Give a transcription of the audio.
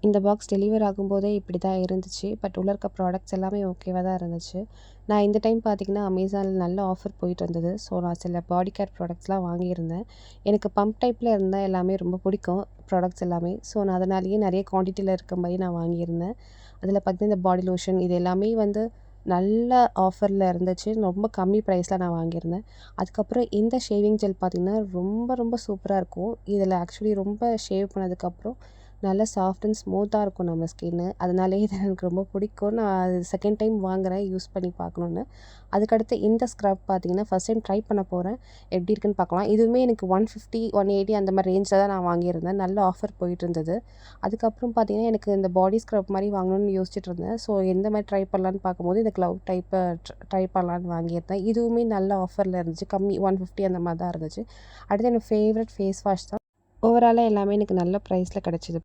இந்த box deliver ஆகும்போதே இப்படி தான் இருந்துச்சு. பட் உள்ள இருக்க ப்ராடக்ட்ஸ் எல்லாமே ஓகேவா தான் இருந்துச்சு. நான் இந்த டைம் பார்த்தீங்கன்னா, அமேசானில் நல்ல ஆஃபர் போயிட்டு இருந்தது. ஸோ, நான் சில பாடி கேர் ப்ராடக்ட்ஸ்லாம் வாங்கியிருந்தேன். எனக்கு பம்ப் டைப்பில் இருந்தால் எல்லாமே ரொம்ப பிடிக்கும் ப்ராடக்ட்ஸ் எல்லாமே. ஸோ, நான் அதனாலேயே நிறைய குவான்டிட்டியில் இருக்க மாரி நான் வாங்கியிருந்தேன். அதில் பார்த்தீங்கன்னா, இந்த பாடி லோஷன் இது எல்லாமே வந்து நல்ல ஆஃபரில் இருந்துச்சு. ரொம்ப கம்மி ப்ரைஸில் நான் வாங்கியிருந்தேன். அதுக்கப்புறம் இந்த ஷேவிங் ஜெல் பார்த்திங்கன்னா, ரொம்ப ரொம்ப சூப்பராக இருக்கும். இதில் ஆக்சுவலி ரொம்ப ஷேவ் பண்ணதுக்கப்புறம் நல்லா சாஃப்ட் அண்ட் ஸ்மூத்தாக இருக்கும் நம்ம ஸ்கின்னு. அதனாலேயே இது எனக்கு ரொம்ப பிடிக்கும். நான் அது செகண்ட் டைம் வாங்குறேன் யூஸ் பண்ணி பார்க்கணுன்னு. அதுக்கடுத்து இந்த ஸ்க்ரப் பார்த்தீங்கன்னா, ஃபஸ்ட் டைம் ட்ரை பண்ண போகிறேன். எப்படி இருக்குன்னு பார்க்கலாம். இதுவுமே எனக்கு 150, 180 அந்த மாதிரி ரேஞ்சில் தான் நான் வாங்கியிருந்தேன். நல்ல ஆஃபர் போயிட்டுருந்தது. அதுக்கப்புறம் பார்த்தீங்கன்னா, எனக்கு இந்த பாடி ஸ்க்ரப் மாதிரி வாங்கணும்னு யோசிச்சுட்டு இருந்தேன். ஸோ, எந்த மாதிரி ட்ரை பண்ணலான்னு பார்க்கும்போது இந்த க்ளவுட் டைப்பை ட்ரை பண்ணலான்னு வாங்கியிருந்தேன். இதுவுமே நல்ல ஆஃபரில் இருந்துச்சு. கம்மி 150 அந்த மாதிரி தான் இருந்துச்சு. அடுத்து என்னோட ஃபேவரட் ஃபேஸ் வாஷ் தான். ஓவராலாக எல்லாமே எனக்கு நல்ல ப்ரைஸில் கிடச்சிது.